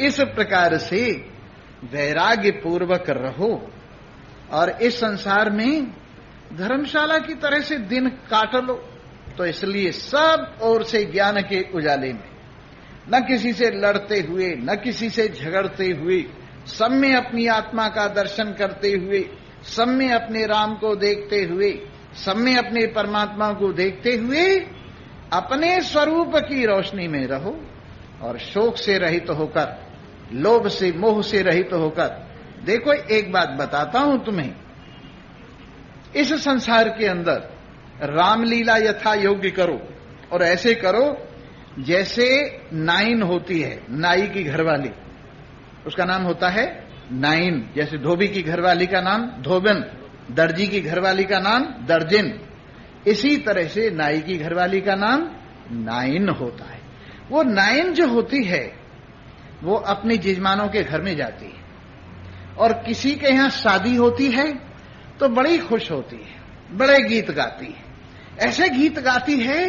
इस प्रकार से वैराग्य पूर्वक रहो और इस संसार में धर्मशाला की तरह से दिन काट लो। तो इसलिए सब ओर से ज्ञान के उजाले में, न किसी से लड़ते हुए, न किसी से झगड़ते हुए, सब में अपनी आत्मा का दर्शन करते हुए, सब में अपने राम को देखते हुए, सब में अपने परमात्मा को देखते हुए अपने स्वरूप की रोशनी में रहो और शोक से रहित होकर, लोभ से, मोह से रहित होकर। देखो एक बात बताता हूं तुम्हें, इस संसार के अंदर रामलीला यथा योग्य करो और ऐसे करो जैसे नाइन होती है, नाई की घरवाली, उसका नाम होता है नाइन। जैसे धोबी की घरवाली का नाम धोबन, दर्जी की घरवाली का नाम दर्जिन, इसी तरह से नाई की घरवाली का नाम नाइन होता है। वो नाइन जो होती है वो अपने जजमानों के घर में जाती है और किसी के यहां शादी होती है तो बड़ी खुश होती है, बड़े गीत गाती है, ऐसे गीत गाती है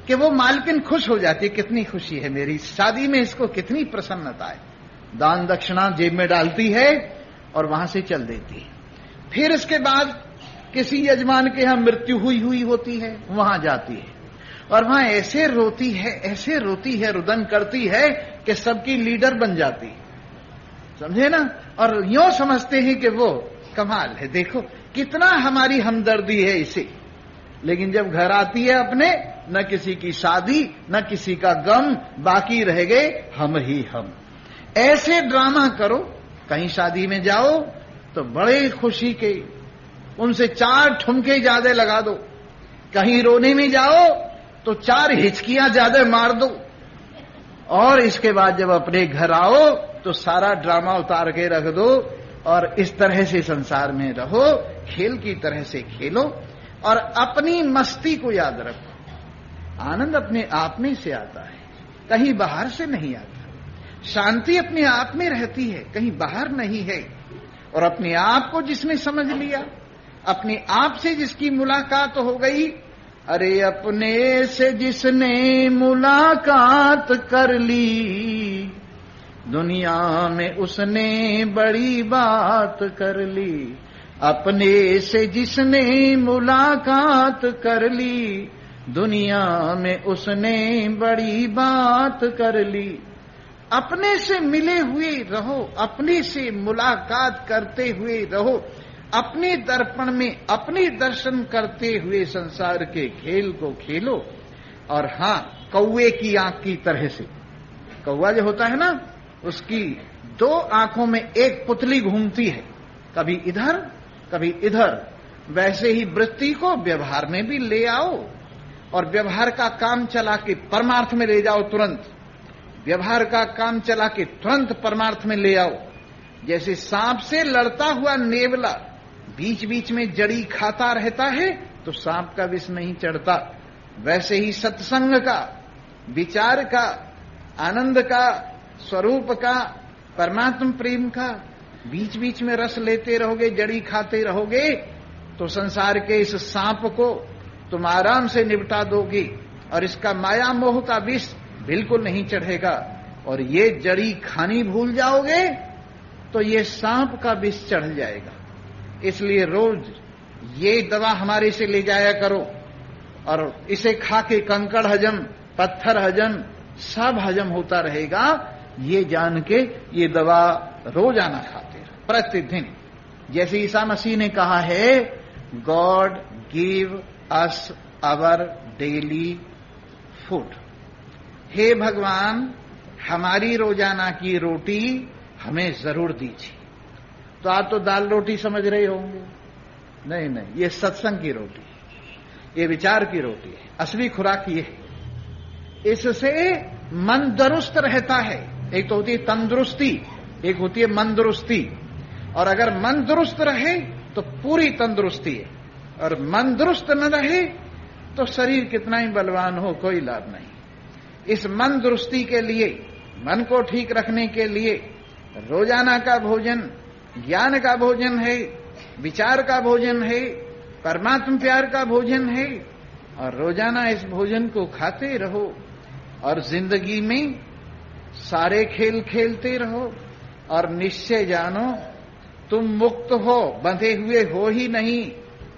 कि वो मालकिन खुश हो जाती है, कितनी खुशी है मेरी शादी में, इसको कितनी प्रसन्नता है। दान दक्षिणा जेब में डालती है और वहां से चल देती है। फिर इसके बाद किसी यजमान के यहां मृत्यु हुई होती है, वहां जाती है और वहां ऐसे रोती है, ऐसे रोती है, रुदन करती है कि सबकी लीडर बन जाती है, समझे ना। और यूं समझते हैं कि वो कमाल है, देखो कितना हमारी हमदर्दी है इसे। लेकिन जब घर आती है अपने, न किसी की शादी, न किसी का गम, बाकी रह गए हम ही हम। ऐसे ड्रामा करो, कहीं शादी में जाओ तो बड़े खुशी के उनसे 4 ठुमके ज्यादा लगा दो, कहीं रोने में जाओ तो 4 हिचकियां ज्यादा मार दो, और इसके बाद जब अपने घर आओ तो सारा ड्रामा उतार के रख दो और इस तरह से संसार में रहो, खेल की तरह से खेलो और अपनी मस्ती को याद रखो। आनंद अपने आप में से आता है, कहीं बाहर से नहीं आता। शांति अपने आप में रहती है, कहीं बाहर नहीं है। और अपने आप को जिसने समझ लिया, अपने आप से जिसकी मुलाकात हो गई, अरे अपने से जिसने मुलाकात कर ली, दुनिया में उसने बड़ी बात कर ली। अपने से जिसने मुलाकात कर ली, दुनिया में उसने बड़ी बात कर ली। अपने से मिले हुए रहो, अपने से मुलाकात करते हुए रहो, अपने दर्पण में अपने दर्शन करते हुए संसार के खेल को खेलो। और हां, कौवे की आंख की तरह से, कौवा जो होता है ना, उसकी 2 आंखों में एक पुतली घूमती है, कभी इधर कभी इधर। वैसे ही वृत्ति को व्यवहार में भी ले आओ और व्यवहार का काम चला के परमार्थ में ले जाओ तुरंत, व्यवहार का काम चला के तुरंत परमार्थ में ले आओ। जैसे सांप से लड़ता हुआ नेवला बीच बीच में जड़ी खाता रहता है तो सांप का विष नहीं चढ़ता, वैसे ही सत्संग का, विचार का, आनंद का, स्वरूप का, परमात्म प्रेम का बीच बीच में रस लेते रहोगे, जड़ी खाते रहोगे तो संसार के इस सांप को तुम आराम से निपटा दोगे और इसका माया मोह का विष बिल्कुल नहीं चढ़ेगा। और ये जड़ी खानी भूल जाओगे तो ये सांप का विष चढ़ जाएगा। इसलिए रोज ये दवा हमारे से ले जाया करो और इसे खा के कंकड़ हजम, पत्थर हजम, सब हजम होता रहेगा, ये जान के ये दवा रोजाना खाते रहो, प्रतिदिन। जैसे ईसा मसीह ने कहा है, God give us our daily food. हे भगवान, हमारी रोजाना की रोटी हमें जरूर दीजिए। तो आप तो दाल रोटी समझ रहे होंगे, नहीं नहीं, ये सत्संग की रोटी है, ये विचार की रोटी है, असली खुराक ये है। इससे मन दुरुस्त रहता है। एक तो होती है तंदुरुस्ती, एक होती है मन दुरुस्ती। और अगर मन दुरुस्त रहे तो पूरी तंदुरुस्ती है, और मन दुरुस्त न रहे तो शरीर कितना ही बलवान हो कोई लाभ नहीं। इस मन दुरुस्ती के लिए, मन को ठीक रखने के लिए रोजाना का भोजन ज्ञान का भोजन है, विचार का भोजन है, परमात्म प्यार का भोजन है। और रोजाना इस भोजन को खाते रहो और जिंदगी में सारे खेल खेलते रहो और निश्चय जानो तुम मुक्त हो, बंधे हुए हो ही नहीं।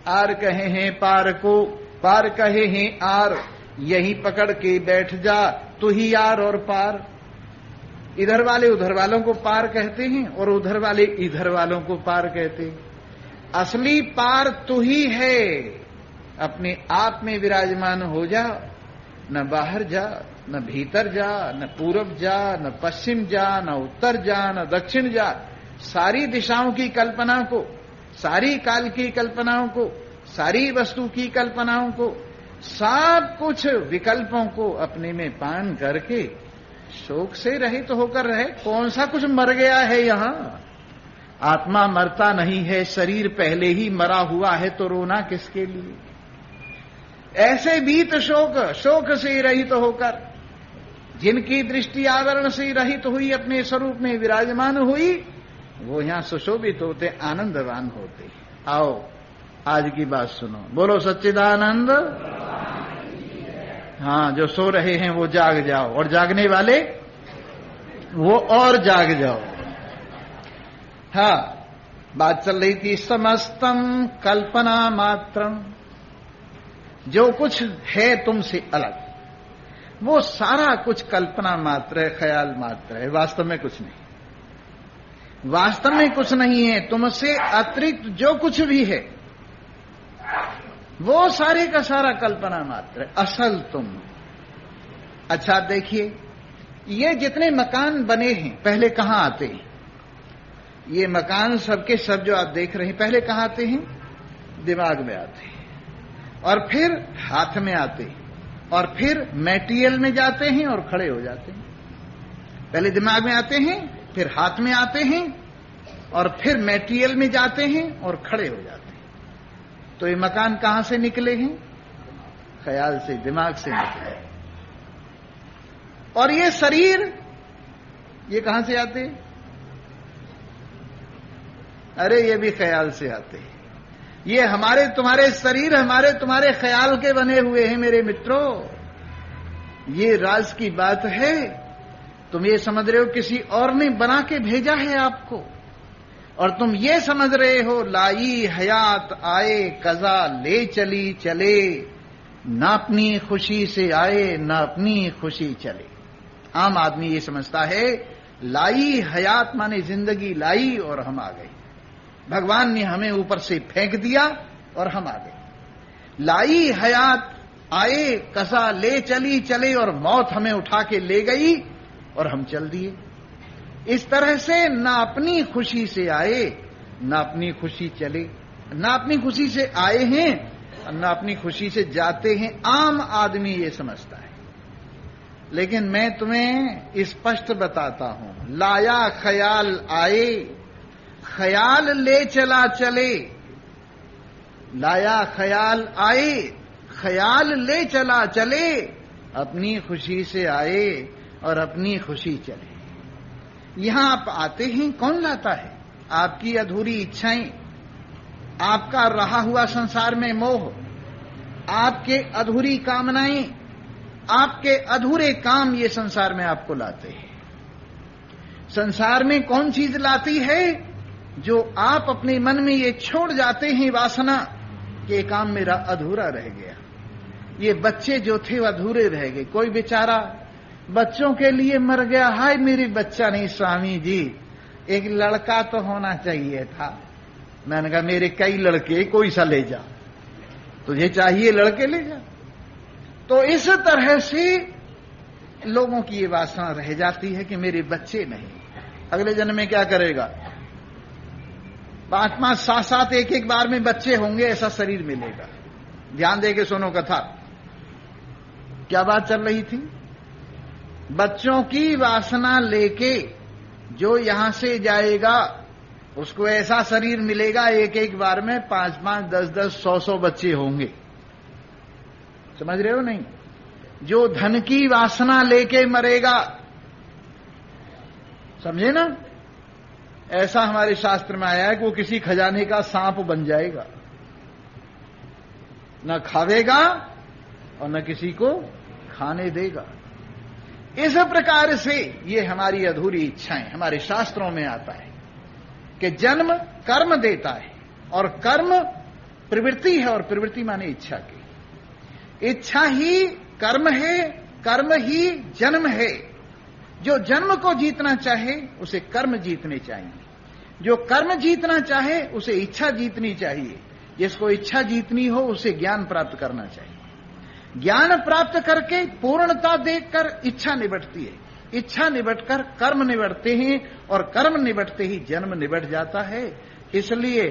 आर कहे हैं पार को, पार कहे हैं आर, यही पकड़ के बैठ जा तू ही यार और पार। इधर वाले उधर वालों को पार कहते हैं और उधर वाले इधर वालों को पार कहते हैं। असली पार तू ही है। अपने आप में विराजमान हो जा, न बाहर जा, न भीतर जा, न पूरब जा, न पश्चिम जा, न उत्तर जा, न दक्षिण जा। सारी दिशाओं की कल्पना को, सारी काल की कल्पनाओं को, सारी वस्तु की कल्पनाओं को, सब कुछ विकल्पों को अपने में पान करके शोक से रहित होकर रहे। कौन सा कुछ मर गया है यहां? आत्मा मरता नहीं है, शरीर पहले ही मरा हुआ है, तो रोना किसके लिए? ऐसे बीत शोक, शोक से रहित होकर जिनकी दृष्टि आवरण से रहित हुई, अपने स्वरूप में विराजमान हुई, वो यहां सुशोभित होते, आनंदवान होते। आओ आज की बात सुनो, बोलो सच्चिदानंद। हाँ, जो सो रहे हैं वो जाग जाओ, और जागने वाले वो और जाग जाओ। हाँ, बात चल रही थी समस्तम कल्पना मात्रम। जो कुछ है तुमसे अलग, वो सारा कुछ कल्पना मात्र है, ख्याल मात्र है, वास्तव में कुछ नहीं। वास्तव में कुछ नहीं है। तुमसे अतिरिक्त जो कुछ भी है वो सारे का सारा कल्पना मात्र है, असल तुम। अच्छा देखिए, ये जितने मकान बने हैं पहले कहां आते हैं? ये मकान सबके सब जो आप देख रहे हैं पहले कहां आते हैं? दिमाग में आते हैं, और फिर हाथ में आते हैं, और फिर मटेरियल में जाते हैं और खड़े हो जाते हैं। पहले दिमाग में आते हैं, फिर हाथ में आते हैं, और फिर मटेरियल में जाते हैं और खड़े हो जाते हैं। तो ये मकान कहां से निकले हैं? ख्याल से, दिमाग से निकले। और ये शरीर, ये कहां से आते हैं? अरे ये भी ख्याल से आते हैं। ये हमारे तुम्हारे शरीर हमारे तुम्हारे ख्याल के बने हुए हैं मेरे मित्रों। ये राज की बात है। तुम ये समझ रहे हो किसी और ने बना के भेजा है आपको, और तुम ये समझ रहे हो लाई हयात आए कजा ले चली चले, न अपनी खुशी से आए न अपनी खुशी चले। आम आदमी ये समझता है लाई हयात माने जिंदगी लाई और हम आ गए, भगवान ने हमें ऊपर से फेंक दिया और हम आ गए। लाई हयात आए कसा ले चली चले, और मौत हमें उठा के ले गई और हम चल दिए। इस तरह से ना अपनी खुशी से आए ना अपनी खुशी चले, ना अपनी खुशी से आए हैं और ना अपनी खुशी से जाते हैं। आम आदमी ये समझता है। लेकिन मैं तुम्हें स्पष्ट बताता हूं, लाया ख्याल आए ख्याल ले चला चले। लाया ख्याल आए ख्याल ले चला चले, अपनी खुशी से आए और अपनी खुशी चले। यहां आप आते हैं, कौन लाता है? आपकी अधूरी इच्छाएं, आपका रहा हुआ संसार में मोह, आपके अधूरी कामनाएं, आपके अधूरे काम ये संसार में आपको लाते हैं। संसार में कौन चीज लाती है? जो आप अपने मन में ये छोड़ जाते हैं वासना कि ये काम मेरा अधूरा रह गया। ये बच्चे जो थे वो अधूरे रह गए। कोई बेचारा बच्चों के लिए मर गया, हाय मेरे बच्चा नहीं स्वामी जी, एक लड़का तो होना चाहिए था। मैंने कहा मेरे कई लड़के, कोई सा ले जा, तुझे चाहिए लड़के ले जा। तो इस तरह से लोगों की ये वासना रह जाती है कि मेरे बच्चे नहीं। अगले जन्म में क्या करेगा? 5-5, 7-7 एक बार में बच्चे होंगे, ऐसा शरीर मिलेगा। ध्यान दे के सुनो कथा। क्या बात चल रही थी? बच्चों की वासना लेके जो यहां से जाएगा उसको ऐसा शरीर मिलेगा, एक बार में 5-5, 10-10, 100-100 बच्चे होंगे। समझ रहे हो नहीं? जो धन की वासना लेके मरेगा, समझे ना? ऐसा हमारे शास्त्र में आया है कि वो किसी खजाने का सांप बन जाएगा, न खावेगा और न किसी को खाने देगा। इस प्रकार से ये हमारी अधूरी इच्छाएं, हमारे शास्त्रों में आता है कि जन्म कर्म देता है और कर्म प्रवृत्ति है और प्रवृत्ति माने इच्छा की। इच्छा ही कर्म है, कर्म ही जन्म है। जो जन्म को जीतना चाहे उसे कर्म जीतने चाहिए, जो कर्म जीतना चाहे उसे इच्छा जीतनी चाहिए, जिसको इच्छा जीतनी हो उसे ज्ञान प्राप्त करना चाहिए। ज्ञान प्राप्त करके पूर्णता देखकर इच्छा निबटती है, इच्छा निबटकर कर्म निबटते हैं और कर्म निबटते ही जन्म निबट जाता है। इसलिए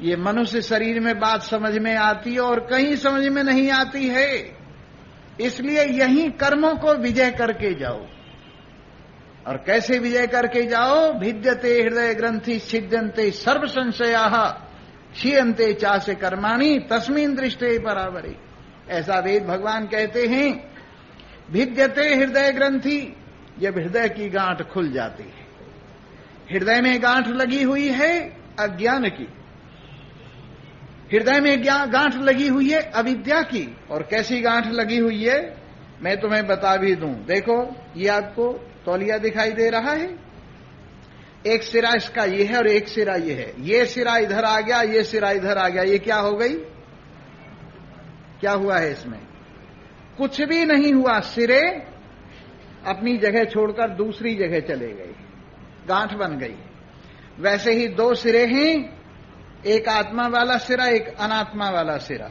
ये मनुष्य शरीर में बात समझ में आती है और कहीं समझ में नहीं आती है। इसलिए यही कर्मों को विजय करके जाओ। और कैसे विजय करके जाओ? भिद्यते हृदय ग्रंथि छिद्यन्ते सर्व संशयाः क्षीयन्ते चासे कर्माणि तस्मिन् दृष्टे परावरे। ऐसा वेद भगवान कहते हैं। भिद्यते हृदय ग्रंथि, जब हृदय की गांठ खुल जाती है। हृदय में गांठ लगी हुई है अज्ञान की, हृदय में गांठ लगी हुई है अविद्या की। और कैसी गांठ लगी हुई है मैं तुम्हें बता भी दूं। देखो, ये आपको तौलिया दिखाई दे रहा है। एक सिरा इसका ये है और एक सिरा ये है। ये सिरा इधर आ गया, ये सिरा इधर आ गया। ये क्या हो गई? क्या हुआ है इसमें? कुछ भी नहीं हुआ। सिरे अपनी जगह छोड़कर दूसरी जगह चले गए, गांठ बन गई। वैसे ही दो सिरे हैं, एक आत्मा वाला सिरा, एक अनात्मा वाला सिरा।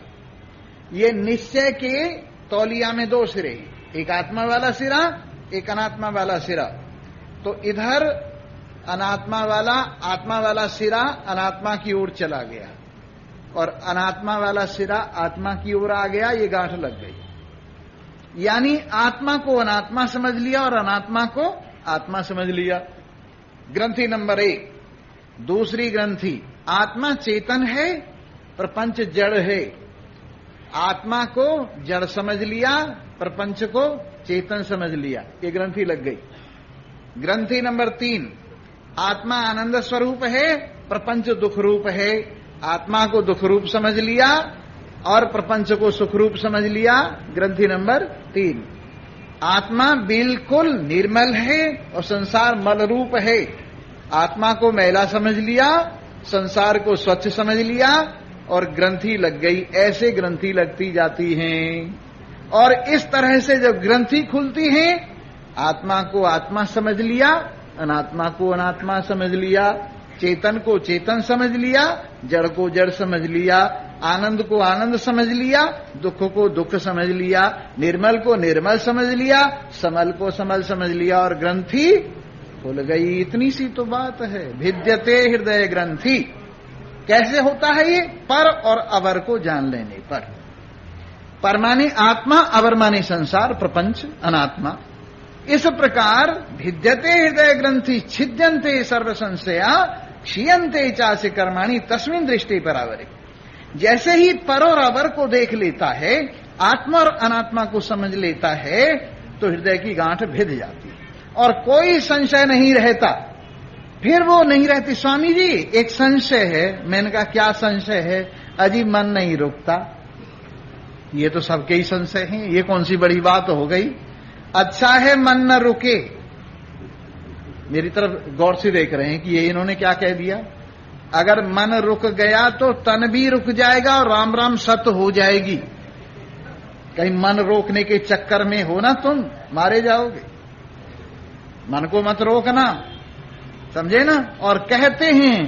ये निश्चय के तौलिया में दो सिरे हैं, एक आत्मा वाला सिरा, एक अनात्मा वाला सिरा। तो इधर अनात्मा वाला, आत्मा वाला सिरा अनात्मा की ओर चला गया और अनात्मा वाला सिरा आत्मा की ओर आ गया। ये गांठ लग गई। यानी आत्मा को अनात्मा समझ लिया और अनात्मा को आत्मा समझ लिया। ग्रंथि नंबर 1। दूसरी ग्रंथि, आत्मा चेतन है, प्रपंच जड़ है। आत्मा को जड़ समझ लिया, प्रपंच को चेतन समझ लिया। ये ग्रंथि लग गई। ग्रंथि नंबर 3, आत्मा आनंद स्वरूप है, प्रपंच दुख रूप है। आत्मा को दुख रूप समझ लिया और प्रपंच को सुख रूप समझ लिया। ग्रंथि नंबर 3, आत्मा बिल्कुल निर्मल है और संसार मल रूप है। आत्मा को मैला समझ लिया, संसार को स्वच्छ समझ लिया और ग्रंथि लग गई। ऐसे ग्रंथि लगती जाती हैं। और इस तरह से जब ग्रंथि खुलती है, आत्मा को आत्मा समझ लिया, अनात्मा को अनात्मा समझ लिया, चेतन को चेतन समझ लिया, जड़ को जड़ समझ लिया, आनंद को आनंद समझ लिया, दुख को दुख समझ लिया, निर्मल को निर्मल समझ लिया, समल को समल समझ लिया और ग्रंथि खुल गई। इतनी सी तो बात है। भिद्यते हृदय ग्रंथि। कैसे होता है ये? पर और अवर को जान लेने पर। पर माने आत्मा, अवर माने संसार, प्रपंच, अनात्मा। इस प्रकार भिद्यते हृदय ग्रंथि छिद्यन्ते सर्व संशया क्षीयन्ते चासे कर्माणि तस्मिन् दृष्टि परावरे। जैसे ही पर और अवर को देख लेता है, आत्मा और अनात्मा को समझ लेता है, तो हृदय की गांठ भिद जाती है और कोई संशय नहीं रहता। फिर वो नहीं रहती। स्वामी जी एक संशय है। मैंने कहा क्या संशय है? अजी मन नहीं रुकता। ये तो सबके ही संशय हैं, ये कौन सी बड़ी बात हो गई? अच्छा है मन न रुके। मेरी तरफ गौर से देख रहे हैं कि ये इन्होंने क्या कह दिया। अगर मन रुक गया तो तन भी रुक जाएगा और राम राम सत हो जाएगी। कहीं मन रोकने के चक्कर में हो ना तुम, मारे जाओगे। मन को मत रोकना, समझे ना। और कहते हैं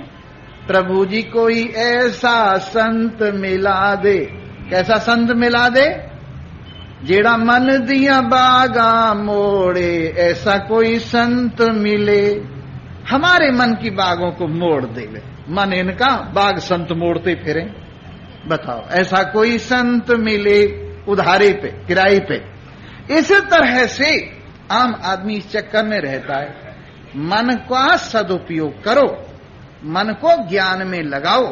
प्रभु जी कोई ऐसा संत मिला दे। कैसा संत मिला दे? जेड़ा मन दिया बागा मोड़े। ऐसा कोई संत मिले हमारे मन की बागों को मोड़ देवे। मन इनका, बाग संत मोड़ते फिरे। बताओ, ऐसा कोई संत मिले उधारे पे, किराए पे। इस तरह से आम आदमी इस चक्कर में रहता है। मन का सदुपयोग करो, मन को ज्ञान में लगाओ,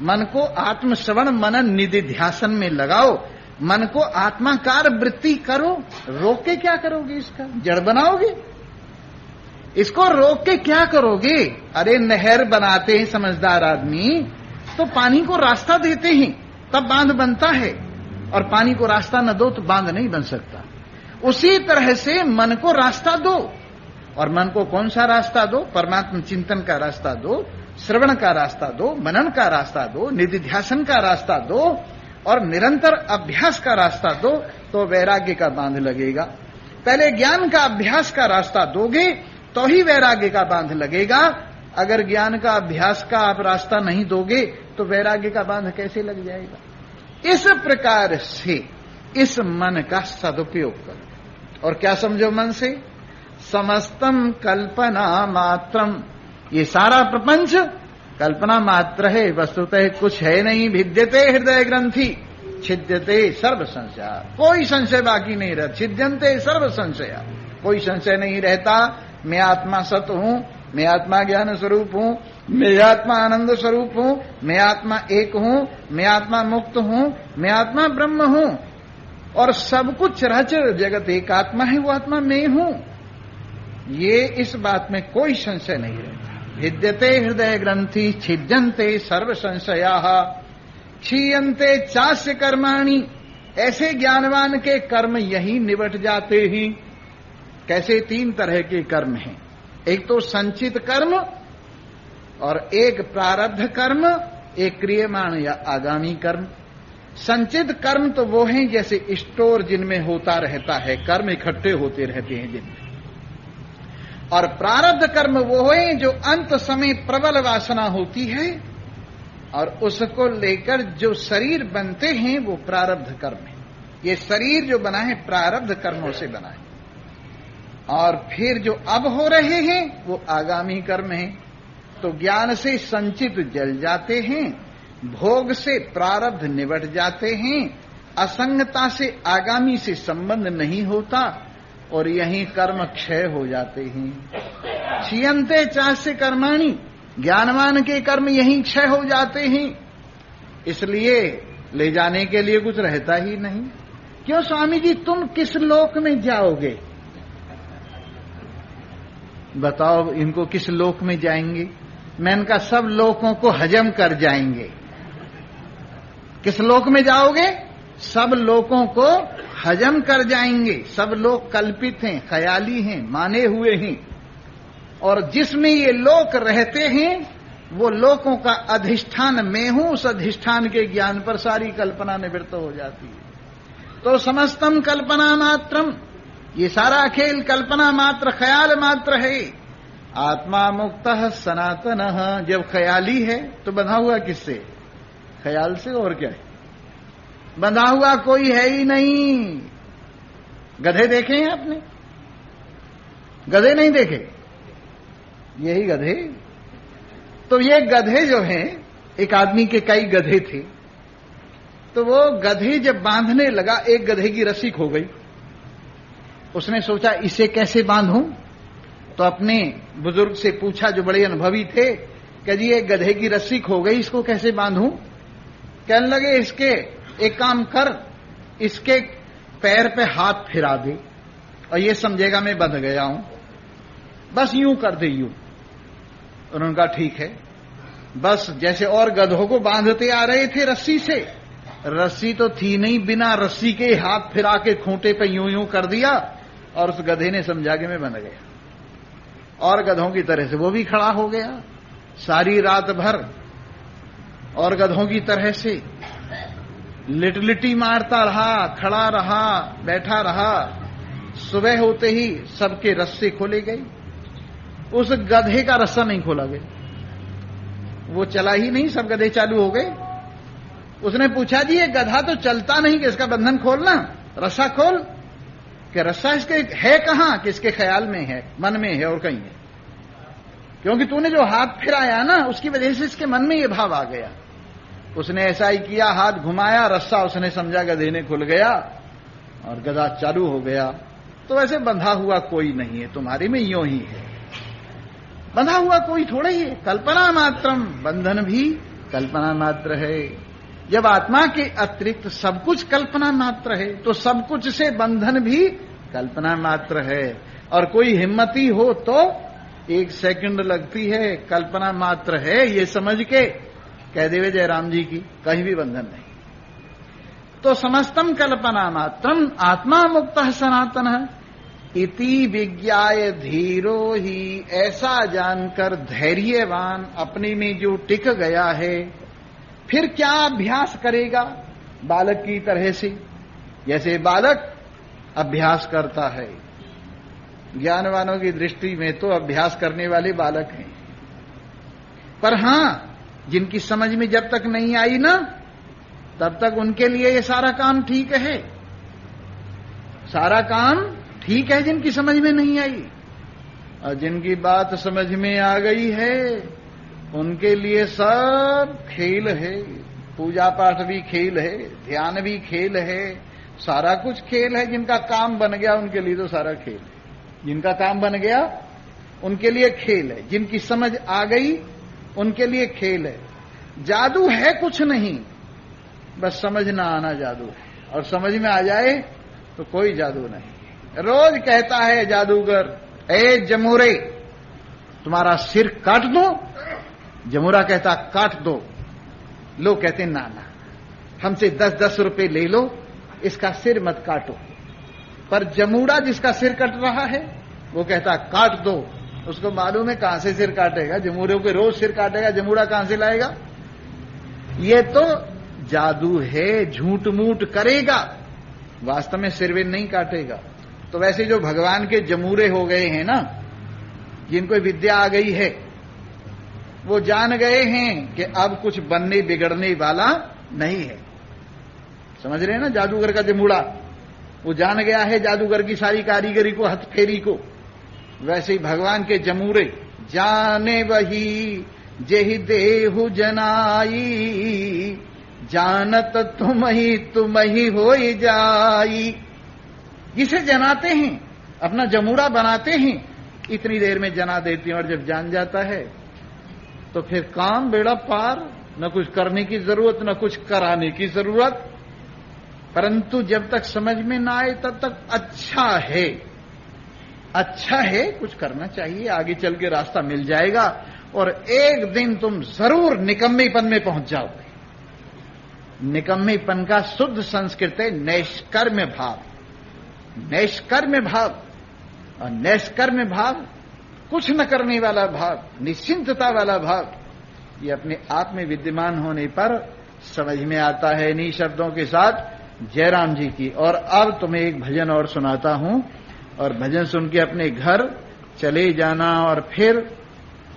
मन को आत्मश्रवण मनन निधिध्यासन में लगाओ, मन को आत्माकार वृत्ति करो। रोक के क्या करोगे? इसका जड़ बनाओगे। इसको रोक के क्या करोगे? अरे नहर बनाते हैं समझदार आदमी तो पानी को रास्ता देते हैं, तब बांध बनता है। और पानी को रास्ता न दो तो बांध नहीं बन सकता। उसी तरह से मन को रास्ता दो। और मन को कौन सा रास्ता दो? परमात्मा चिंतन का रास्ता दो, श्रवण का रास्ता दो, मनन का रास्ता दो, निधिध्यासन का रास्ता दो और निरंतर अभ्यास का रास्ता दो, तो वैराग्य का बांध लगेगा। पहले ज्ञान का अभ्यास का रास्ता दोगे तो ही वैराग्य का बांध लगेगा। अगर ज्ञान का अभ्यास का आप रास्ता नहीं दोगे तो वैराग्य का बांध कैसे लग जाएगा? इस प्रकार से इस मन का सदुपयोग करो। और क्या समझो मन से? समस्तम कल्पना मात्रम, ये सारा प्रपंच कल्पना मात्र है, वस्तुतः कुछ है नहीं। भिद्यते हृदय ग्रंथि छिद्यते सर्व संशय, कोई संशय बाकी नहीं रहता। छिद्यंते सर्व संशय, कोई संशय नहीं रहता। मैं आत्मा सत हूं, मैं आत्मा ज्ञान स्वरूप हूं, मैं आत्मा आनंद स्वरूप हूं, मैं आत्मा एक हूं, मैं आत्मा मुक्त हूं, मैं आत्मा ब्रह्म हूं और सब कुछ चराचर जगत एक आत्मा है, वो आत्मा मैं हूं। ये इस बात में कोई संशय नहीं रहता। भिद्यते हृदय ग्रंथि छिद्यंते सर्व संशयाः क्षीयन्ते चास्य कर्माणि, ऐसे ज्ञानवान के कर्म यही निबट जाते हैं। कैसे? 3 तरह के कर्म हैं। एक तो संचित कर्म और एक प्रारब्ध कर्म, एक क्रियमाण या आगामी कर्म। संचित कर्म तो वो हैं जैसे स्टोर जिनमें होता रहता है, कर्म इकट्ठे होते रहते हैं जिनमें। और प्रारब्ध कर्म वो है जो अंत समय प्रबल वासना होती है और उसको लेकर जो शरीर बनते हैं वो प्रारब्ध कर्म है। ये शरीर जो बना है प्रारब्ध कर्मों से बना है। और फिर जो अब हो रहे हैं वो आगामी कर्म है। तो ज्ञान से संचित जल जाते हैं, भोग से प्रारब्ध निबट जाते हैं, असंगता से आगामी से संबंध नहीं होता और यही कर्म क्षय हो जाते हैं। क्षीयन्ते चास्य कर्माणि, ज्ञानवान के कर्म यही क्षय हो जाते हैं। इसलिए ले जाने के लिए कुछ रहता ही नहीं। क्यों स्वामी जी, तुम किस लोक में जाओगे? बताओ इनको, किस लोक में जाएंगे? मैं इनका सब लोकों को हजम कर जाएंगे। किस लोक में जाओगे? सब लोकों को हजम कर जाएंगे। सब लोग कल्पित हैं, ख्याली हैं, माने हुए हैं। और जिसमें ये लोक रहते हैं वो लोकों का अधिष्ठान मैं हूं। उस अधिष्ठान के ज्ञान पर सारी कल्पना निवृत्त हो जाती है। तो समस्तम कल्पना मात्रम, ये सारा खेल कल्पना मात्र, ख्याल मात्र है। आत्मा मुक्तः सनातनः, जब ख्याली है तो बंधा हुआ किससे? ख्याल से। और क्या है? बंधा हुआ कोई है ही नहीं। गधे देखे हैं आपने? गधे नहीं देखे? यही गधे। तो ये गधे जो हैं, एक आदमी के कई गधे थे, तो वो गधे जब बांधने लगा, एक गधे की रस्सी खो गई। उसने सोचा इसे कैसे बांधूं? तो अपने बुजुर्ग से पूछा जो बड़े अनुभवी थे कि जी एक गधे की रस्सी खो गई, इसको कैसे बांधूं? कहने लगे इसके एक काम कर, इसके पैर पे हाथ फिरा दे और ये समझेगा मैं बंध गया हूं। बस यूं कर दे, यूं। उन्होंने कहा ठीक है। बस जैसे और गधों को बांधते आ रहे थे रस्सी से, रस्सी तो थी नहीं, बिना रस्सी के हाथ फिरा के खूंटे पे यूं यूं कर दिया और उस गधे ने समझा कि मैं बंध गया। और गधों की तरह से वो भी खड़ा हो गया सारी रात भर, और गधों की तरह से लिटलिटी मारता रहा, खड़ा रहा, बैठा रहा। सुबह होते ही सबके रस्से खोले गए, उस गधे का रस्सा नहीं खोला गया। वो चला ही नहीं, सब गधे चालू हो गए। उसने पूछा जी ये गधा तो चलता नहीं, कि इसका बंधन खोलना, रस्सा खोल। कि रस्सा इसके है कहां? कि इसके ख्याल में है, मन में है और कहीं है। क्योंकि तूने जो हाथ फिराया ना, उसकी वजह से इसके मन में ये भाव आ गया। उसने ऐसा ही किया, हाथ घुमाया, रस्सा उसने समझा गधे ने खुल गया और गधा चालू हो गया। तो वैसे बंधा हुआ कोई नहीं है, तुम्हारे में यूं ही है। बंधा हुआ कोई थोड़ा ही है, कल्पना मात्रम। बंधन भी कल्पना मात्र है। जब आत्मा के अतिरिक्त सब कुछ कल्पना मात्र है तो सब कुछ से बंधन भी कल्पना मात्र है। और कोई हिम्मती हो तो 1 सेकंड लगती है, कल्पना मात्र है ये समझ के कह देवे जयराम जी की, कहीं भी बंधन नहीं। तो समस्तम कल्पना मात्रम आत्मा मुक्तः सनातनः इति विज्ञाय धीरो ही, ऐसा जानकर धैर्यवान अपने में जो टिक गया है, फिर क्या अभ्यास करेगा बालक की तरह से। जैसे बालक अभ्यास करता है, ज्ञानवानों की दृष्टि में तो अभ्यास करने वाले बालक हैं, पर हां जिनकी समझ में जब तक नहीं आई ना, तब तक उनके लिए ये सारा काम ठीक है। सारा काम ठीक है जिनकी समझ में नहीं आई, और जिनकी बात समझ में आ गई है उनके लिए सब खेल है। पूजा पाठ भी खेल है, ध्यान भी खेल है, सारा कुछ खेल है। जिनका काम बन गया उनके लिए तो सारा खेल है। जिनका काम बन गया उनके लिए खेल है, जिनकी समझ आ गई उनके लिए खेल है। जादू है कुछ नहीं, बस समझ ना आना जादू है, और समझ में आ जाए तो कोई जादू नहीं। रोज कहता है जादूगर, ए जमूरे तुम्हारा सिर काट दो। जमूरा कहता काट दो। लोग कहते ना ना, हमसे 10-10 रुपए ले लो, इसका सिर मत काटो। पर जमूरा जिसका सिर कट रहा है वो कहता काट दो। उसको मालूम है कहां से सिर काटेगा, जमूरे के रोज सिर काटेगा, जमूरा कहां से लाएगा। ये तो जादू है, झूठ मूठ करेगा, वास्तव में सिरवेन नहीं काटेगा। तो वैसे जो भगवान के जमूरे हो गए हैं ना, जिनको विद्या आ गई है, वो जान गए हैं कि अब कुछ बनने बिगड़ने वाला नहीं है। समझ रहे हैं ना, जादूगर का जमूड़ा वो जान गया है जादूगर की सारी कारीगरी को, हथफेरी को। वैसे ही भगवान के जमूरे जाने वही जेहि देहु जनाई, जानत तुम ही होई जाई। जिसे जनाते हैं, अपना जमूरा बनाते हैं, इतनी देर में जना देती हैं, और जब जान जाता है तो फिर काम बेड़ा पार। न कुछ करने की जरूरत, न कुछ कराने की जरूरत। परंतु जब तक समझ में ना आए तब तक अच्छा है, अच्छा है, कुछ करना चाहिए, आगे चल के रास्ता मिल जाएगा, और एक दिन तुम जरूर निकम्मेपन में पहुंच जाओगे। निकम्मेपन का शुद्ध संस्कृत है नैष्कर्म्य भाव। नैष्कर्म्य भाव, और नैष्कर्म्य भाव कुछ न करने वाला भाव, निश्चिंतता वाला भाव, ये अपने आप में विद्यमान होने पर समझ में आता है। इन्हीं शब्दों के साथ जयराम जी की। और अब तुम्हें एक भजन और सुनाता हूं, और भजन सुन के अपने घर चले जाना, और फिर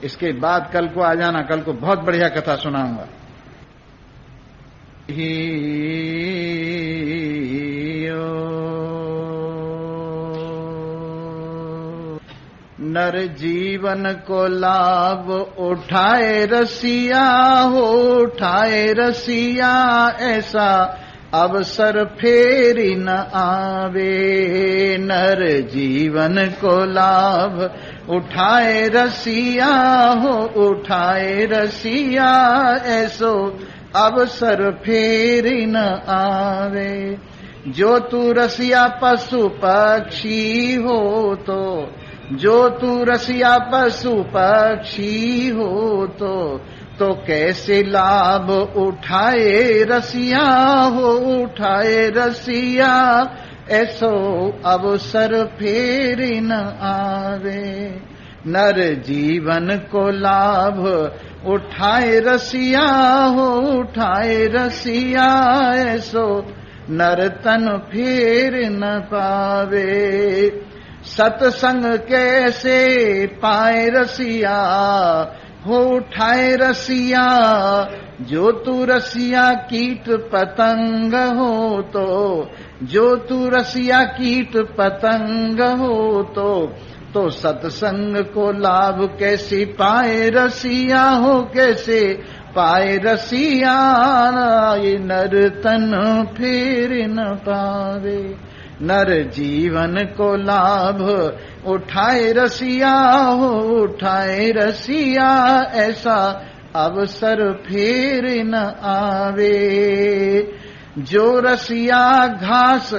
इसके बाद कल को आ जाना। कल को बहुत बढ़िया कथा सुनाऊंगा। नर जीवन को लाभ उठाए रसिया हो, उठाए रसिया, ऐसा अवसर फेरी न आवे। नर जीवन को लाभ उठाए रसिया हो, उठाए रसिया, ऐसो अवसर फेरी न आवे। जो तू रसिया पशु पक्षी हो तो, जो तू रसिया पशु पक्षी हो तो कैसे लाभ उठाए रसिया हो, उठाए रसिया, ऐसो अवसर फेर न आवे। नर जीवन को लाभ उठाए रसिया हो, उठाए रसिया, ऐसो नर तन फेर न पावे। सत्संग कैसे पाए रसिया हो, उठाए रसिया, जो तू रसिया कीट पतंग हो तो, जो तू रसिया कीट पतंग हो तो सत्संग को लाभ कैसे पाए रसिया हो, कैसे पाए रसिया, ये नर तन फेर न पावे। नर जीवन को लाभ उठाए रसिया हो, उठाए रसिया, ऐसा अवसर फेर न आवे। जो रसिया घास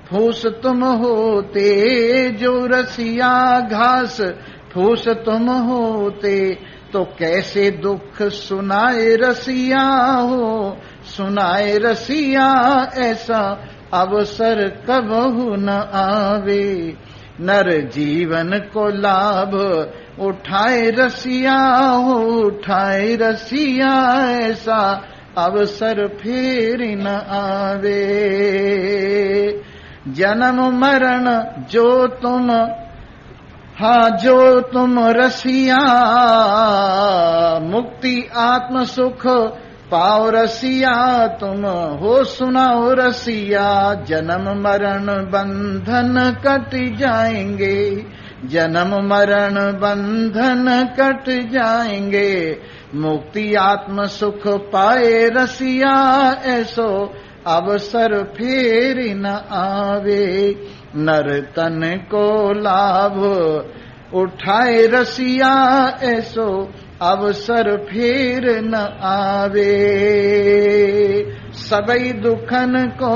फूस तुम होते, जो रसिया घास फूस तुम होते, तो कैसे दुख सुनाए रसिया हो, सुनाए रसिया ऐसा अवसर कबहु न आवे। नर जीवन को लाभ उठाए रसिया हो, उठाए रसिया ऐसा अवसर फिर न आवे। जन्म मरण जो तुम, हाँ जो तुम रसिया, मुक्ति आत्म सुख पाओ रसिया तुम हो, सुनाओ रसिया। जन्म मरण बंधन कट जाएंगे, जन्म मरण बंधन कट जाएंगे। मुक्ति आत्म सुख पाए रसिया ऐसो अवसर फिर न आवे। नर तन को लाभ उठाए रसिया ऐसो अवसर फिर न आवे। सबई दुखन को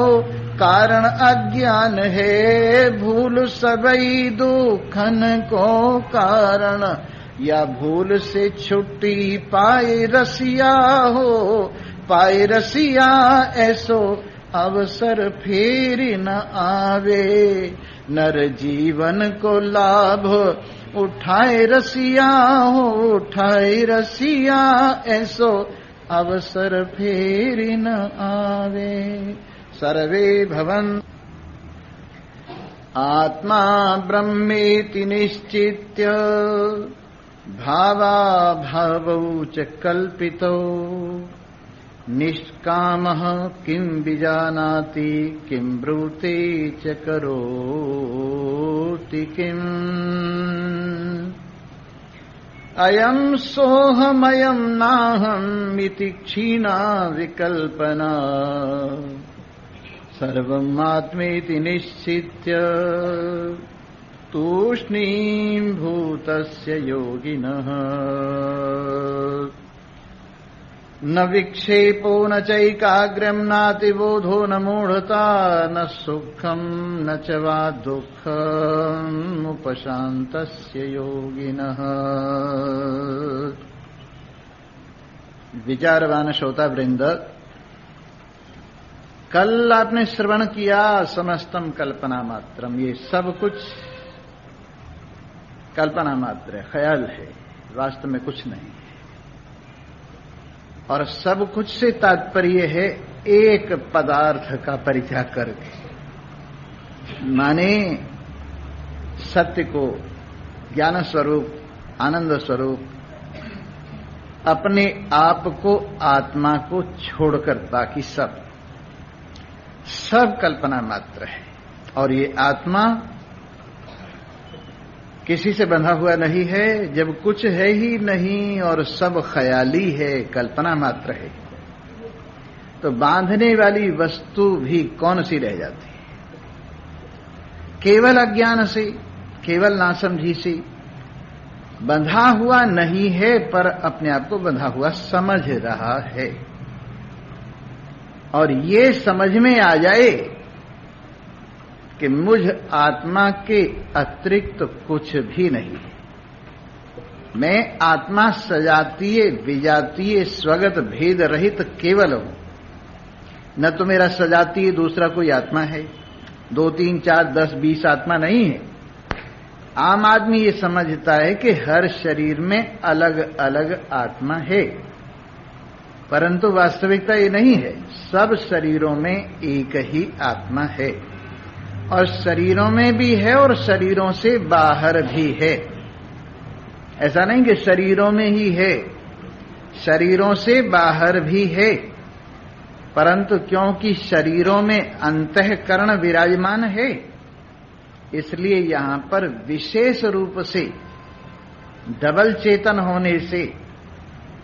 कारण अज्ञान है, भूल सबई दुखन को कारण, या भूल से छुट्टी पाए रसिया हो, पाए रसिया ऐसो अवसर फिर न आवे। नर जीवन को लाभ उठाए रसिया हो, उठाए रसिया ऐसो अवसर फिर न आवे। सर्वे भवन आत्मा ब्रह्मेति निश्चित्य, भावा भावौ च कल्पितौ। निष्कामः किं विजानाति, किं ब्रूते च करोति किम्। अयम् सोऽहमयम् नाहम् इति क्षीणा विकल्पना। सर्वम् आत्मेति निश्चित्य तूष्णीम् भूतस्य योगिनः। न विक्षेपो न चैकाग्र्यम् नातिबोधो न मूढता, न सुखम् न च वा दुःखम् उपशान्तस्य योगिनः। विचारवान श्रोता वृंद, कल आपने श्रवण किया समस्तम कल्पना मात्रम, ये सब कुछ कल्पना मात्र है, ख्याल है, वास्तव में कुछ नहीं। और सब कुछ से तात्पर्य है एक पदार्थ का परिचय करके, माने सत्य को, ज्ञान स्वरूप, आनंद स्वरूप, अपने आप को, आत्मा को छोड़कर बाकी सब कल्पना मात्र है। और ये आत्मा किसी से बंधा हुआ नहीं है, जब कुछ है ही नहीं और सब ख्याली है, कल्पना मात्र है, तो बांधने वाली वस्तु भी कौन सी रह जाती है? केवल अज्ञान से, केवल नासमझी से बंधा हुआ नहीं है, पर अपने आप को बंधा हुआ समझ रहा है। और ये समझ में आ जाए कि मुझ आत्मा के अतिरिक्त तो कुछ भी नहीं, मैं आत्मा सजातीय विजातीय स्वगत भेद रहित केवल हूं। न तो मेरा सजातीय दूसरा कोई आत्मा है, 2, 3, 4, 10, 20 आत्मा नहीं है। आम आदमी ये समझता है कि हर शरीर में अलग अलग आत्मा है, परंतु वास्तविकता ये नहीं है। सब शरीरों में एक ही आत्मा है, और शरीरों में भी है और शरीरों से बाहर भी है। ऐसा नहीं कि शरीरों में ही है, शरीरों से बाहर भी है, परंतु क्योंकि शरीरों में अंतःकरण विराजमान है, इसलिए यहां पर विशेष रूप से डबल चेतन होने से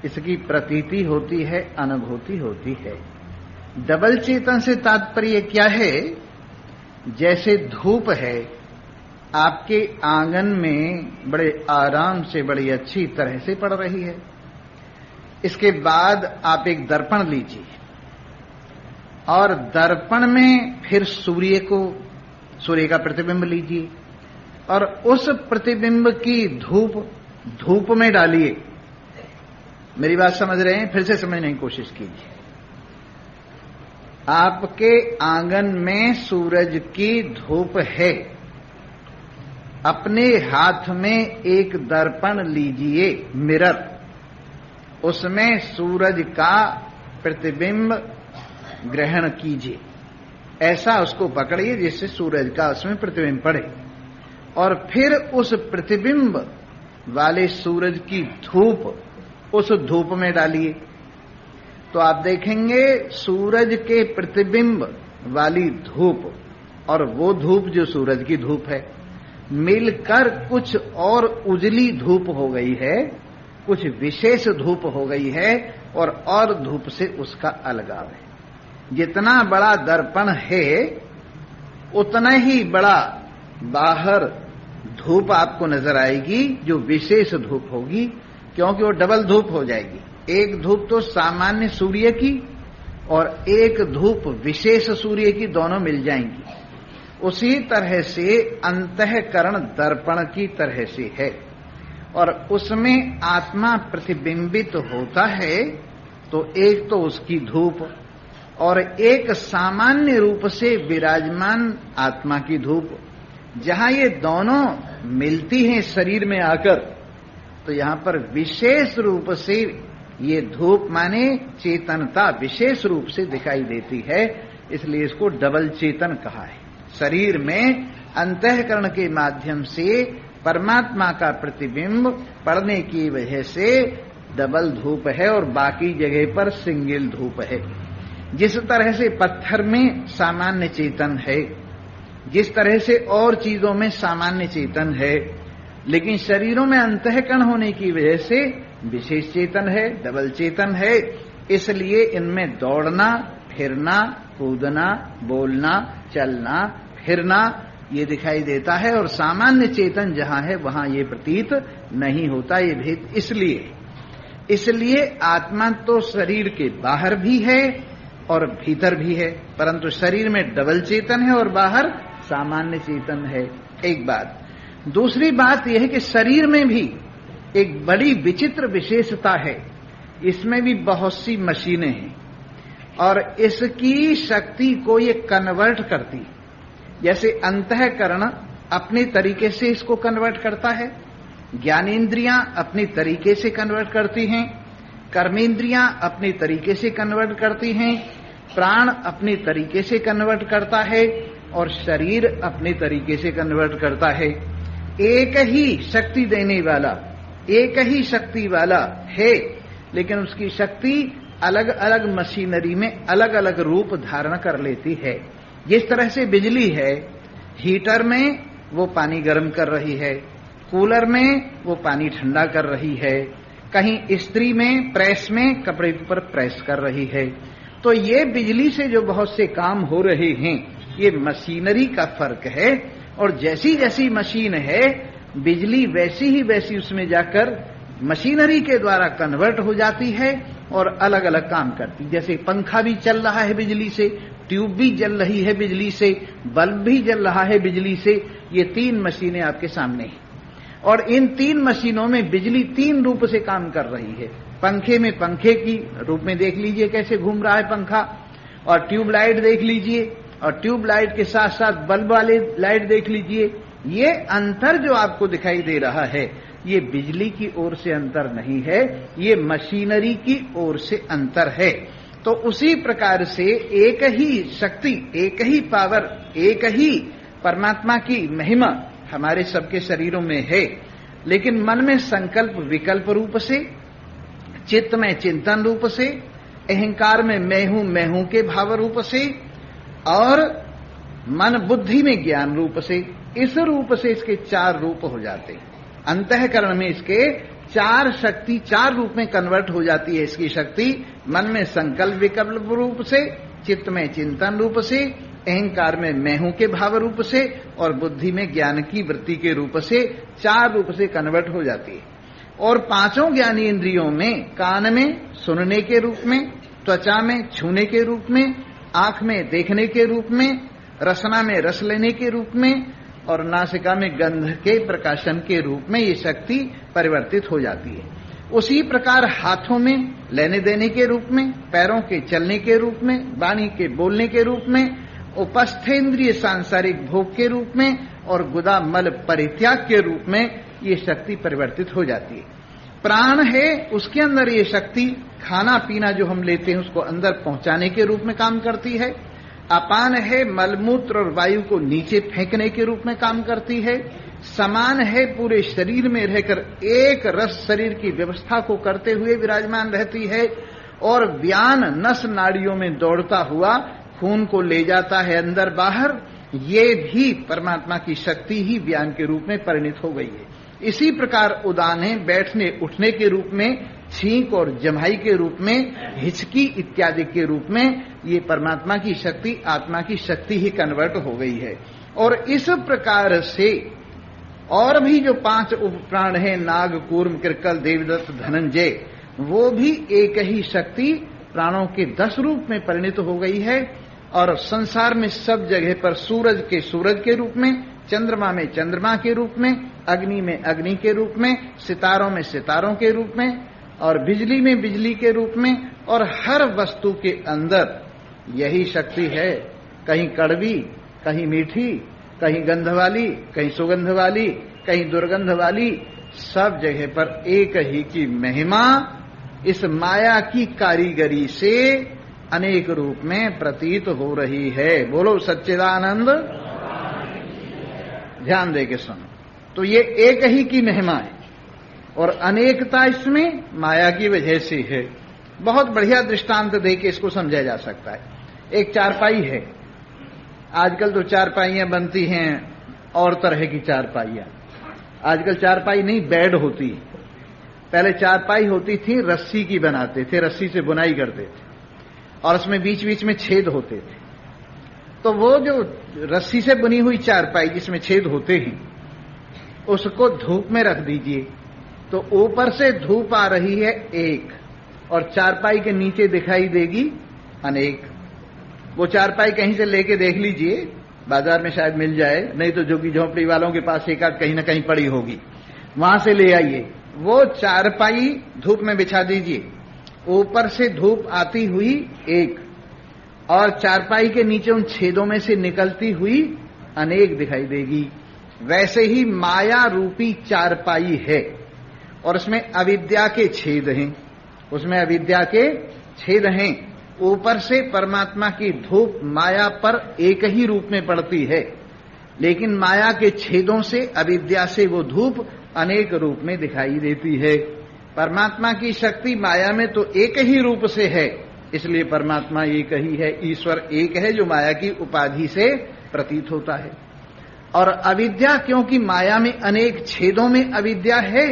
इसकी प्रतीति होती है, अनुभूति होती है। डबल चेतन से तात्पर्य क्या है? जैसे धूप है, आपके आंगन में बड़े आराम से, बड़ी अच्छी तरह से पड़ रही है। इसके बाद आप एक दर्पण लीजिए और दर्पण में फिर सूर्य का प्रतिबिंब लीजिए और उस प्रतिबिंब की धूप में डालिए, मेरी बात समझ रहे हैं? फिर से समझने की कोशिश कीजिए। आपके आंगन में सूरज की धूप है, अपने हाथ में एक दर्पण लीजिए, मिरर, उसमें सूरज का प्रतिबिंब ग्रहण कीजिए, ऐसा उसको पकड़िए जिससे सूरज का उसमें प्रतिबिंब पड़े, और फिर उस प्रतिबिंब वाले सूरज की धूप उस धूप में डालिए। तो आप देखेंगे सूरज के प्रतिबिंब वाली धूप और वो धूप जो सूरज की धूप है मिलकर कुछ और उजली धूप हो गई है, कुछ विशेष धूप हो गई है, और धूप से उसका अलगाव है। जितना बड़ा दर्पण है उतना ही बड़ा बाहर धूप आपको नजर आएगी, जो विशेष धूप होगी, क्योंकि वो डबल धूप हो जाएगी। एक धूप तो सामान्य सूर्य की और एक धूप विशेष सूर्य की, दोनों मिल जाएंगी। उसी तरह से अंतःकरण दर्पण की तरह से है, और उसमें आत्मा प्रतिबिंबित होता है। तो एक तो उसकी धूप और एक सामान्य रूप से विराजमान आत्मा की धूप। जहां ये दोनों मिलती हैं शरीर में आकर, तो यहां पर विशेष रूप से ये धूप माने चेतनता विशेष रूप से दिखाई देती है, इसलिए इसको डबल चेतन कहा है। शरीर में अंतःकरण के माध्यम से परमात्मा का प्रतिबिंब पड़ने की वजह से डबल धूप है और बाकी जगह पर सिंगल धूप है। जिस तरह से पत्थर में सामान्य चेतन है, जिस तरह से और चीजों में सामान्य चेतन है, लेकिन शरीरों में अंतःकरण होने की वजह से विशेष चेतन है, डबल चेतन है। इसलिए इनमें दौड़ना, फिरना, कूदना, बोलना, चलना, फिरना ये दिखाई देता है, और सामान्य चेतन जहां है वहां ये प्रतीत नहीं होता। ये भेद इसलिए आत्मा तो शरीर के बाहर भी है और भीतर भी है, परंतु शरीर में डबल चेतन है और बाहर सामान्य चेतन है। एक बात। दूसरी बात यह है कि शरीर में भी एक बड़ी विचित्र विशेषता है, इसमें भी बहुत सी मशीनें हैं और इसकी शक्ति को ये कन्वर्ट करती। जैसे अंतःकरण अपने तरीके से इसको कन्वर्ट करता है, ज्ञानेंद्रियां अपनी तरीके से कन्वर्ट करती हैं, कर्मेंद्रियां अपनी तरीके से कन्वर्ट करती हैं, प्राण अपनी तरीके से कन्वर्ट करता है और शरीर अपने तरीके से कन्वर्ट करता है। एक ही शक्ति देने वाला, एक ही शक्ति वाला है, लेकिन उसकी शक्ति अलग अलग मशीनरी में अलग अलग रूप धारण कर लेती है। जिस तरह से बिजली है, हीटर में वो पानी गर्म कर रही है, कूलर में वो पानी ठंडा कर रही है, कहीं इस्त्री में, प्रेस में कपड़े पर प्रेस कर रही है। तो ये बिजली से जो बहुत से काम हो रहे हैं, ये मशीनरी का फर्क है। और जैसी जैसी मशीन है, बिजली वैसी ही वैसी उसमें जाकर मशीनरी के द्वारा कन्वर्ट हो जाती है और अलग अलग काम करती। जैसे पंखा भी चल रहा है बिजली से, ट्यूब भी जल रही है बिजली से, बल्ब भी जल रहा है बिजली से। ये तीन मशीनें आपके सामने हैं और इन तीन मशीनों में बिजली तीन रूप से काम कर रही है। पंखे में पंखे की रूप में देख लीजिए कैसे घूम रहा है पंखा, और ट्यूबलाइट देख लीजिए, और ट्यूबलाइट के साथ साथ बल्ब वाले लाइट देख लीजिए। ये अंतर जो आपको दिखाई दे रहा है, ये बिजली की ओर से अंतर नहीं है, ये मशीनरी की ओर से अंतर है। तो उसी प्रकार से एक ही शक्ति, एक ही पावर, एक ही परमात्मा की महिमा हमारे सबके शरीरों में है, लेकिन मन में संकल्प विकल्प रूप से, चित्त में चिंतन रूप से, अहंकार में मैं हूं के भाव रूप से, और मन बुद्धि में ज्ञान रूप से। इस रूप से इसके चार रूप हो जाते हैं। अंतःकरण में इसके चार शक्ति चार रूप में कन्वर्ट हो जाती है। इसकी शक्ति मन में संकल्प विकल्प रूप से, चित्त में चिंतन रूप से, अहंकार में मैं हूं के भाव रूप से, और बुद्धि में ज्ञान की वृत्ति के रूप से, चार रूप से कन्वर्ट हो जाती है। और पांचों ज्ञानी इंद्रियों में, कान में सुनने के रूप में, त्वचा में छूने के रूप में, आंख में देखने के रूप में, रसना में रस लेने के रूप में, और नासिका में गंध के प्रकाशन के रूप में ये शक्ति परिवर्तित हो जाती है। उसी प्रकार हाथों में लेने देने के रूप में, पैरों के चलने के रूप में, वाणी के बोलने के रूप में, उपस्थेंद्रिय सांसारिक भोग के रूप में और गुदा मल परित्याग के रूप में ये शक्ति परिवर्तित हो जाती है। प्राण है, उसके अंदर ये शक्ति खाना पीना जो हम लेते हैं उसको अंदर पहुंचाने के रूप में काम करती है। अपान है, मलमूत्र और वायु को नीचे फेंकने के रूप में काम करती है। समान है, पूरे शरीर में रहकर एक रस शरीर की व्यवस्था को करते हुए विराजमान रहती है। और व्यान नस नाड़ियों में दौड़ता हुआ खून को ले जाता है अंदर बाहर। ये भी परमात्मा की शक्ति ही व्यान के रूप में परिणित हो गई है। इसी प्रकार उदाने, बैठने उठने के रूप में, छींक और जम्हाई के रूप में, हिचकी इत्यादि के रूप में ये परमात्मा की शक्ति, आत्मा की शक्ति ही कन्वर्ट हो गई है। और इस प्रकार से और भी जो 5 उपप्राण हैं, नाग, कूर्म, कृकल, देवदत्त, धनंजय, वो भी एक ही शक्ति प्राणों के 10 रूप में परिणित हो गई है। और संसार में सब जगह पर सूरज के सूरज के रूप में, चंद्रमा में चंद्रमा के रूप में, अग्नि में अग्नि के रूप में, सितारों में सितारों के रूप में, और बिजली में बिजली के रूप में, और हर वस्तु के अंदर यही शक्ति है। कहीं कड़वी, कहीं मीठी, कहीं गंध वाली, कहीं सुगंध वाली, कहीं दुर्गंध वाली, सब जगह पर एक ही की महिमा इस माया की कारीगरी से अनेक रूप में प्रतीत हो रही है। बोलो सच्चिदानंद। ध्यान दे के सुनो। तो ये एक ही की महिमा है और अनेकता इसमें माया की वजह से है। बहुत बढ़िया दृष्टांत दे के इसको समझा जा सकता है। एक चारपाई है। आजकल तो चारपाइयां बनती हैं और तरह की चारपाइयां। आजकल चारपाई नहीं, बेड होती है। पहले चारपाई होती थी, रस्सी की बनाते थे, रस्सी से बुनाई करते थे और उसमें बीच बीच में छेद होते थे। तो वो जो रस्सी से बुनी हुई चारपाई जिसमें छेद होते हैं, उसको धूप में रख दीजिए तो ऊपर से धूप आ रही है एक, और चारपाई के नीचे दिखाई देगी अनेक। वो चारपाई कहीं से लेके देख लीजिए, बाजार में शायद मिल जाए, नहीं तो झुग्गी झोंपड़ी वालों के पास एक आध कहीं ना कहीं पड़ी होगी, वहां से ले आइए। वो चारपाई धूप में बिछा दीजिए, ऊपर से धूप आती हुई एक, और चारपाई के नीचे उन छेदों में से निकलती हुई अनेक दिखाई देगी। वैसे ही माया रूपी चारपाई है और उसमें अविद्या के छेद हैं, उसमें अविद्या के छेद हैं। ऊपर से परमात्मा की धूप माया पर एक ही रूप में पड़ती है, लेकिन माया के छेदों से, अविद्या से वो धूप अनेक रूप में दिखाई देती है। परमात्मा की शक्ति माया में तो एक ही रूप से है, इसलिए परमात्मा एक ही है, ईश्वर एक है जो माया की उपाधि से प्रतीत होता है। और अविद्या, क्योंकि माया में अनेक छेदों में अविद्या है,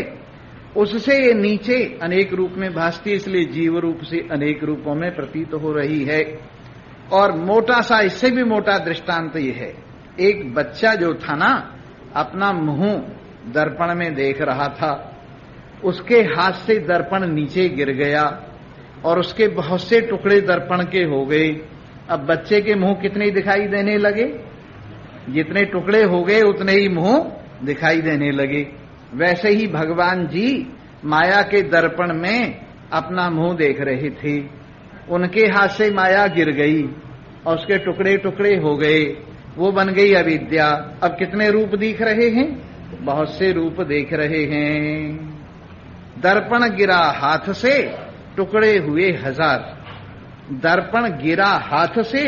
उससे ये नीचे अनेक रूप में भासती है, इसलिए जीव रूप से अनेक रूपों में प्रतीत हो रही है। और मोटा सा, इससे भी मोटा दृष्टांत ये है। एक बच्चा जो था ना, अपना मुंह दर्पण में देख रहा था, उसके हाथ से दर्पण नीचे गिर गया और उसके बहुत से टुकड़े दर्पण के हो गए। अब बच्चे के मुंह कितने दिखाई देने लगे? जितने टुकड़े हो गए उतने ही मुंह दिखाई देने लगे। वैसे ही भगवान जी माया के दर्पण में अपना मुंह देख रहे थे, उनके हाथ से माया गिर गई और उसके टुकड़े टुकड़े हो गए, वो बन गई अविद्या। अब कितने रूप दिख रहे हैं? बहुत से रूप देख रहे हैं। दर्पण गिरा हाथ से, टुकड़े हुए हजार। दर्पण गिरा हाथ से,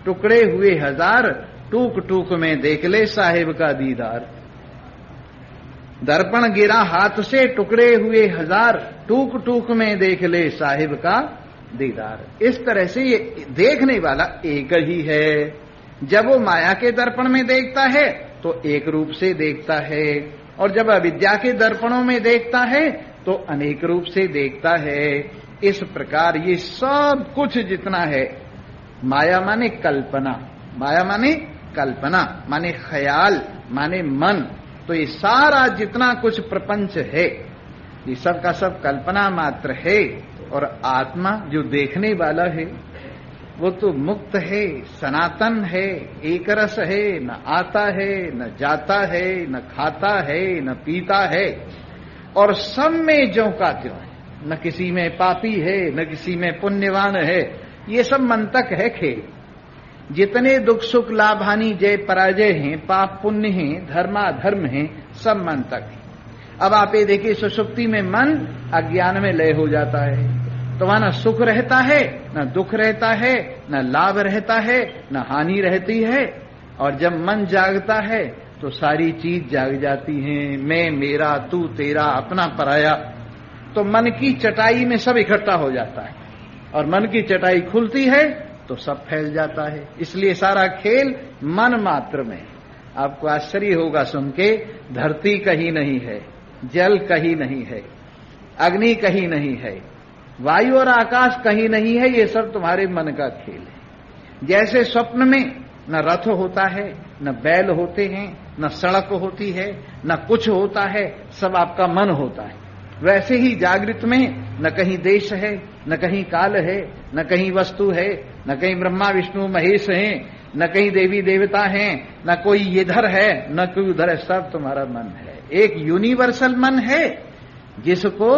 टुकड़े हुए हजार, टूक टूक में देख ले साहिब का दीदार। दर्पण गिरा हाथ से, टुकड़े हुए हजार, टूक टूक में देख ले साहिब का दीदार। इस तरह से ये देखने वाला एक ही है। जब वो माया के दर्पण में देखता है तो एक रूप से देखता है, और जब अविद्या के दर्पणों में देखता है तो अनेक रूप से देखता है। इस प्रकार ये सब कुछ जितना है, माया माने कल्पना, माया माने कल्पना, माने ख्याल, माने मन, तो ये सारा जितना कुछ प्रपंच है ये सब का सब कल्पना मात्र है। और आत्मा जो देखने वाला है वो तो मुक्त है, सनातन है, एक रस है, न आता है, न जाता है, न खाता है, न पीता है, और सब में ज्यों का त्यों है। न किसी में पापी है, न किसी में पुण्यवान है। ये सब मन तक है खेल। जितने दुख सुख लाभ हानि जय पराजय हैं, पाप पुण्य हैं, धर्माधर्म हैं, सब मन तक है। अब आप ये देखिए, सुषुप्ति में मन अज्ञान में लय हो जाता है, तो वहां न सुख रहता है, न दुख रहता है, न लाभ रहता है, न हानि रहती है। और जब मन जागता है तो सारी चीज जाग जाती है, मैं मेरा तू तेरा अपना पराया। तो मन की चटाई में सब इकट्ठा हो जाता है, और मन की चटाई खुलती है तो सब फैल जाता है। इसलिए सारा खेल मन मात्र में। आपको आश्चर्य होगा सुन के, धरती कहीं नहीं है, जल कहीं नहीं है, अग्नि कहीं नहीं है, वायु और आकाश कहीं नहीं है, ये सब तुम्हारे मन का खेल है। जैसे स्वप्न में न रथ होता है, न बैल होते हैं, न सड़क होती है, न कुछ होता है, सब आपका मन होता है। वैसे ही जागृत में न कहीं देश है, न कहीं काल है, न कहीं वस्तु है, न कहीं ब्रह्मा विष्णु महेश हैं, न कहीं देवी देवता हैं, न कोई इधर है, न कोई उधर है, सब तुम्हारा मन है। एक यूनिवर्सल मन है जिसको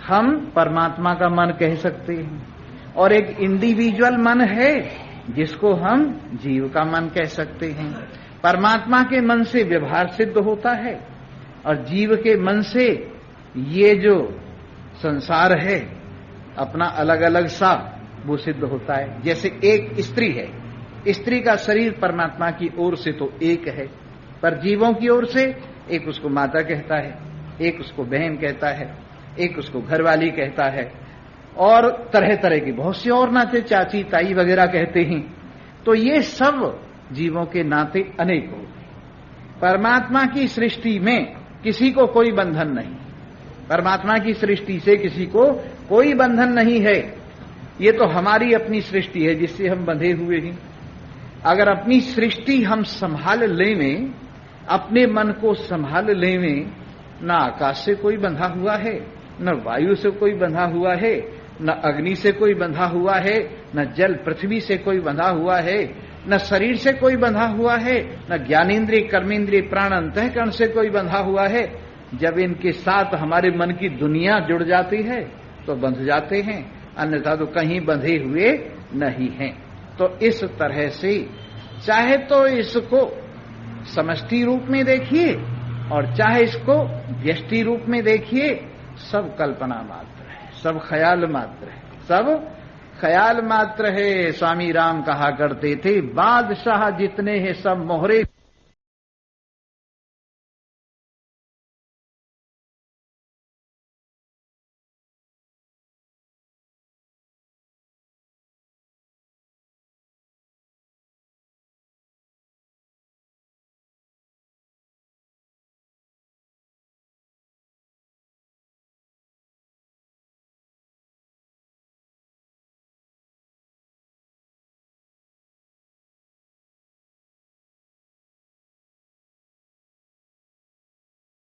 हम परमात्मा का मन कह सकते हैं, और एक इंडिविजुअल मन है जिसको हम जीव का मन कह सकते हैं। परमात्मा के मन से व्यवहार सिद्ध होता है, और जीव के मन से ये जो संसार है अपना अलग अलग सा वो सिद्ध होता है। जैसे एक स्त्री है, स्त्री का शरीर परमात्मा की ओर से तो एक है, पर जीवों की ओर से एक उसको माता कहता है, एक उसको बहन कहता है, एक उसको घरवाली कहता है, और तरह तरह की बहुत सी और नाते, चाची ताई वगैरह कहते हैं। तो ये सब जीवों के नाते अनेक होते हैं। परमात्मा की सृष्टि में किसी को कोई बंधन नहीं, परमात्मा की सृष्टि से किसी को कोई बंधन नहीं है। ये तो हमारी अपनी सृष्टि है जिससे हम बंधे हुए हैं। अगर अपनी सृष्टि हम संभाल लें, अपने मन को संभाल लें, न आकाश से कोई बंधा हुआ है, न वायु से कोई बंधा हुआ है, न अग्नि से कोई बंधा हुआ है, न जल पृथ्वी से कोई बंधा हुआ है, न शरीर से कोई बंधा हुआ है, न ज्ञानेन्द्रिय कर्मेंद्रिय प्राण अंतःकरण से कोई बंधा हुआ है। जब इनके साथ हमारे मन की दुनिया जुड़ जाती है तो बंध जाते हैं, अन्यथा तो कहीं बंधे हुए नहीं हैं। तो इस तरह से चाहे तो इसको समष्टि रूप में देखिए, और चाहे इसको व्यष्टि रूप में देखिए, सब कल्पना मात्र है, सब ख्याल मात्र है, सब ख्याल मात्र है। स्वामी राम कहा करते थे, बादशाह जितने हैं सब मोहरे